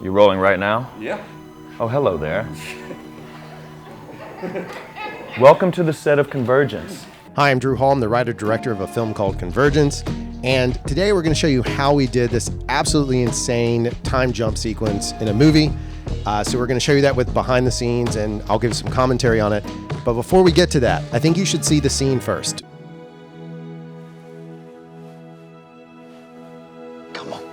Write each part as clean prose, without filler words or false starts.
You rolling right now? Yeah. Oh, hello there. Welcome to the set of Convergence. Hi, I'm Drew Hall. I'm the writer-director of a film called Convergence. And today we're going to show you how we did this absolutely insane time jump sequence in a movie. So we're going to show you that with behind the scenes, and I'll give some commentary on it. But before we get to that, I think you should see the scene first. Come on.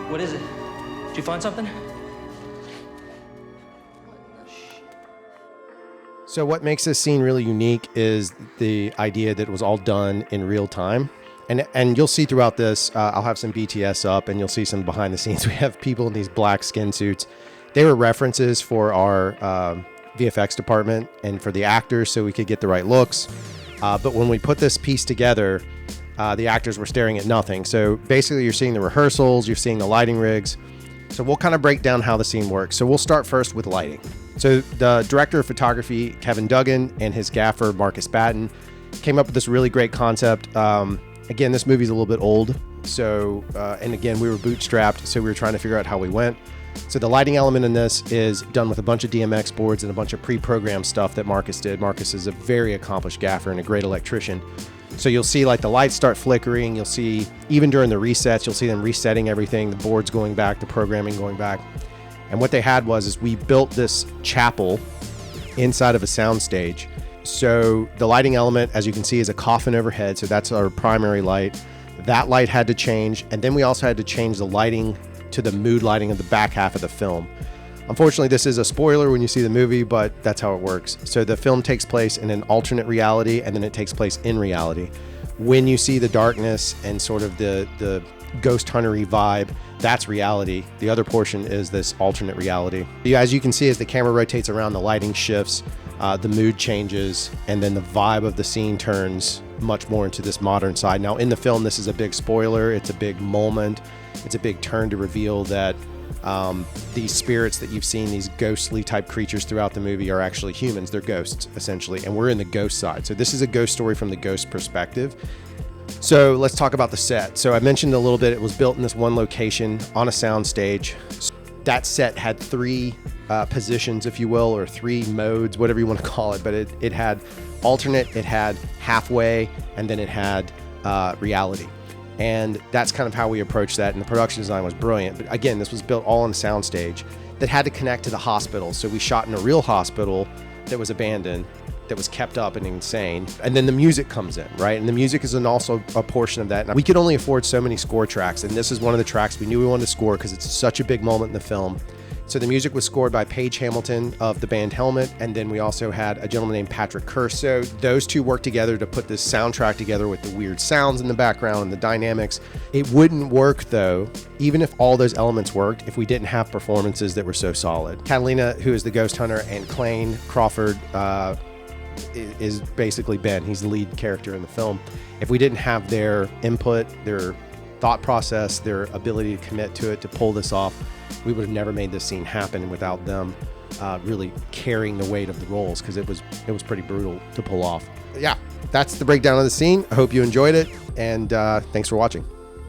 What is it? Did you find something? So what makes this scene really unique is the idea that it was all done in real time. And you'll see throughout this, I'll have some BTS up and you'll see some behind the scenes. We have people in these black skin suits. They were references for our VFX department and for the actors so we could get the right looks. But when we put this piece together, the actors were staring at nothing. So basically you're seeing the rehearsals, you're seeing the lighting rigs. So we'll kind of break down how the scene works. So we'll start first with lighting. So the director of photography, Kevin Duggan, and his gaffer, Marcus Batten, came up with this really great concept. Again, this movie's a little bit old. So, and again, we were bootstrapped, so we were trying to figure out how we went. So the lighting element in this is done with a bunch of DMX boards and a bunch of pre-programmed stuff that Marcus did. Marcus is a very accomplished gaffer and a great electrician. So you'll see like the lights start flickering. You'll see even during the resets, you'll see them resetting everything, the boards going back, the programming going back. And what they had is we built this chapel inside of a soundstage. So the lighting element, as you can see, is a coffin overhead. So that's our primary light. That light had to change. And then we also had to change the lighting to the mood lighting of the back half of the film. Unfortunately, this is a spoiler when you see the movie, but that's how it works. So the film takes place in an alternate reality, and then it takes place in reality. When you see the darkness and sort of the ghost hunter-y vibe, that's reality. The other portion is this alternate reality. As you can see, as the camera rotates around, the lighting shifts, the mood changes, and then the vibe of the scene turns much more into this modern side. Now, in the film, this is a big spoiler. It's a big moment. It's a big turn to reveal that these spirits that you've seen, these ghostly type creatures throughout the movie, are actually humans. They're ghosts, essentially, and we're in the ghost side. So this is a ghost story from the ghost perspective. So let's talk about the set. So I mentioned a little bit, it was built in this one location on a sound stage. That set had three positions, if you will, or three modes, whatever you want to call it. But it had alternate, it had halfway, and then it had reality. And that's kind of how we approached that. And the production design was brilliant. But again, this was built all on a soundstage that had to connect to the hospital. So we shot in a real hospital that was abandoned, that was kept up and insane. And then the music comes in, right? And the music is also a portion of that. And we could only afford so many score tracks. And this is one of the tracks we knew we wanted to score because it's such a big moment in the film. So the music was scored by Paige Hamilton of the band Helmet, and then we also had a gentleman named Patrick Kerr. So those two worked together to put this soundtrack together with the weird sounds in the background and the dynamics. It wouldn't work, though, even if all those elements worked, if we didn't have performances that were so solid. Catalina, who is the ghost hunter, and Clayne Crawford is basically Ben. He's the lead character in the film. If we didn't have their input, their thought process, their ability to commit to it, to pull this off, we would have never made this scene happen without them really carrying the weight of the roles, because it was pretty brutal to pull off. Yeah, that's the breakdown of the scene. I hope you enjoyed it, and thanks for watching.